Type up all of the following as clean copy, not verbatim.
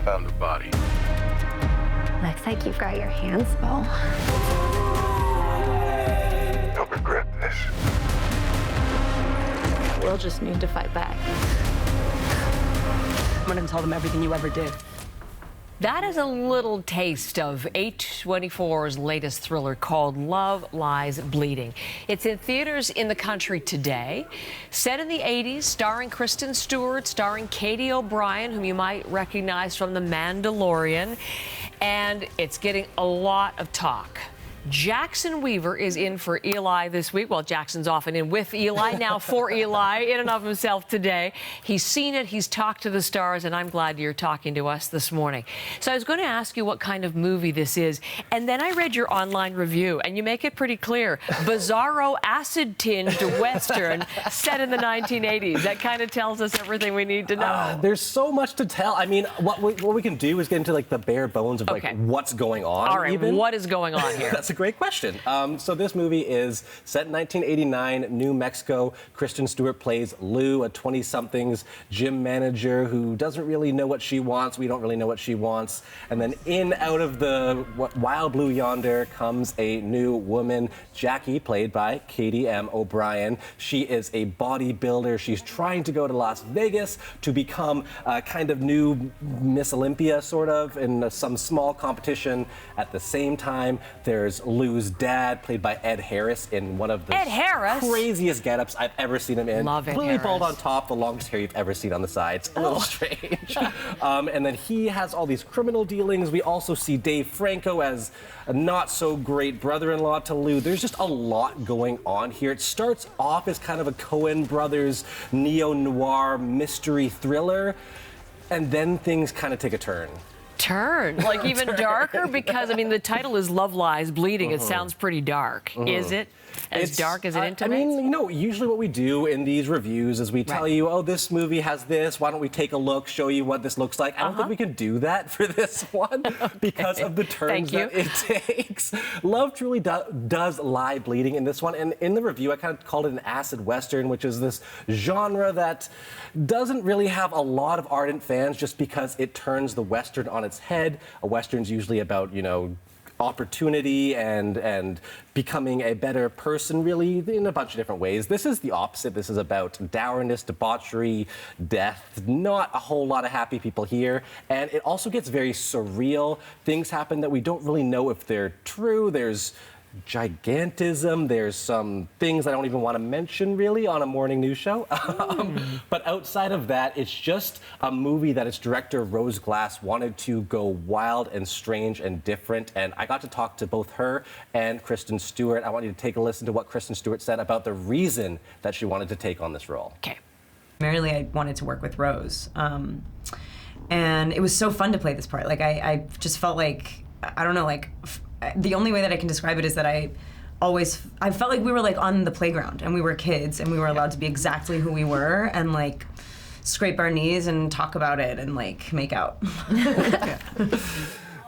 found her body. Looks like you've got your hands full. Don't regret this. We'll just need to fight back. I'm gonna tell them everything you ever did. That is a little taste of A24's latest thriller called Love Lies Bleeding. It's in theaters in the country today. Set in the 80s, starring Kristen Stewart, starring Katie O'Brien, whom you might recognize from The Mandalorian. And it's getting a lot of talk. Jackson Weaver is in for Eli this week. Well, Jackson's often in with Eli, now for Eli, in and of himself today. He's seen it, he's talked to the stars, and I'm glad you're talking to us this morning. So I was going to ask you what kind of movie this is, and then I read your online review, and you make it pretty clear. Bizarro, acid-tinged Western set in the 1980s. That kind of tells us everything we need to know. There's so much to tell. I mean, what we can do is get into, like, the bare bones of, like, what's going on. All right, even. What is going on here? That's a great question. So this movie is set in 1989, New Mexico. Kristen Stewart plays Lou, a 20-something's gym manager who doesn't really know what she wants. We don't really know what she wants. And then in out of the wild blue yonder comes a new woman, Jackie, played by Katie M. O'Brien. She is a bodybuilder. She's trying to go to Las Vegas to become a kind of new Miss Olympia, sort of, in some small competition. At the same time, there's Lou's dad, played by Ed Harris, in one of the craziest get-ups I've ever seen him in. Love Ed Completely bald on Harris. top, the longest hair you've ever seen on the sides. A little strange. And then he has all these criminal dealings. We also see Dave Franco as a not-so-great brother-in-law to Lou. There's just a lot going on here. It starts off as kind of a Coen Brothers neo-noir mystery thriller, and then things kind of take a turn. Like even darker? Because, I mean, the title is Love Lies Bleeding. It sounds pretty dark. Is it as dark as it intimates? I mean, you know, usually what we do in these reviews is we tell you, oh, this movie has this. Why don't we take a look, show you what this looks like? I don't think we can do that for this one because of the turns that it takes. Love truly does lie bleeding in this one. And in the review, I kind of called it an acid western, which is this genre that doesn't really have a lot of ardent fans just because it turns the western on its head. A western's usually about, you know, opportunity and becoming a better person, really, in a bunch of different ways. This is the opposite. This is about dourness, debauchery, death. Not a whole lot of happy people here. And it also gets very surreal. Things happen that we don't really know if they're true. There's gigantism. There's some things I don't even want to mention, really, on a morning news show. But outside of that, it's just a movie that its director, Rose Glass, wanted to go wild and strange and different. And I got to talk to both her and Kristen Stewart. I want you to take a listen to what Kristen Stewart said about the reason that she wanted to take on this role. Okay. Primarily, I wanted to work with Rose. And it was so fun to play this part. Like, I just felt like, I don't know, like, the only way that I can describe it is that I felt like we were like on the playground and we were kids and we were allowed to be exactly who we were and like scrape our knees and talk about it and like make out.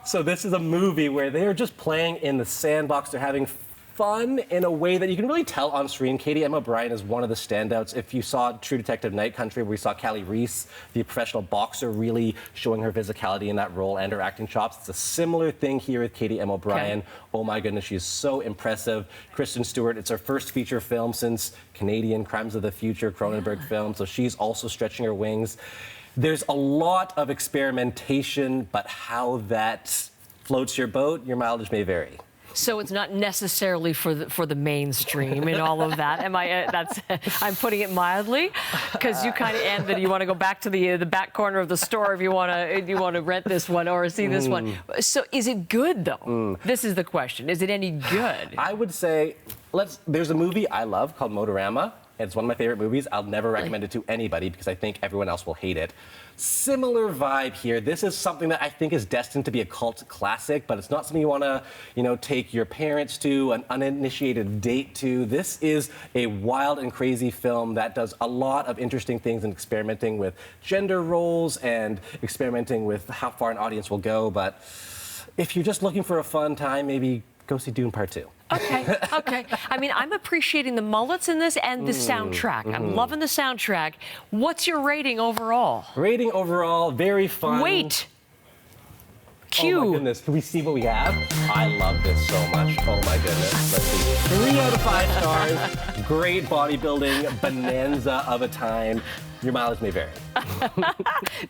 So this is a movie where they're just playing in the sandbox. They're having fun in a way that you can really tell on screen. Katie M. O'Brien is one of the standouts. If you saw True Detective Night Country, where we saw Callie Reese, the professional boxer, really showing her physicality in that role and her acting chops, it's a similar thing here with Katie M. O'Brien. Oh my goodness, she is so impressive. Kristen Stewart, it's her first feature film since Canadian Crimes of the Future Cronenberg film, so she's also stretching her wings. There's a lot of experimentation, but how that floats your boat, your mileage may vary. So it's not necessarily for the mainstream and all of that. Am I? I'm putting it mildly, because you kind of ended. You want to go back to the back corner of the store if you want to rent this one or see this one. So is it good though? This is the question. Is it any good? I would say there's a movie I love called Motorama. It's one of my favorite movies. I'll never recommend it to anybody because I think everyone else will hate it. Similar vibe here. This is something that I think is destined to be a cult classic, but it's not something you want to, take your parents to, an uninitiated date to. This is a wild and crazy film that does a lot of interesting things and experimenting with gender roles and experimenting with how far an audience will go. But if you're just looking for a fun time, maybe go see Dune Part 2. Okay. I mean, I'm appreciating the mullets in this and the soundtrack. I'm loving the soundtrack. What's your rating overall? Rating overall, very fun. Wait. Q. Oh my goodness, can we see what we have? I love this so much. Oh my goodness. Let's see. 3 out of 5 stars. Great bodybuilding bonanza of a time. Your mileage may vary.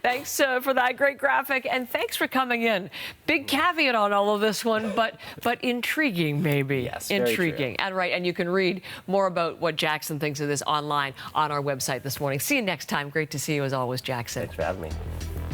Thanks for that great graphic, and thanks for coming in. Big caveat on all of this one, but intriguing maybe. Yes, very intriguing. true. And right, and you can read more about what Jackson thinks of this online on our website this morning. See you next time. Great to see you as always, Jackson. Thanks for having me.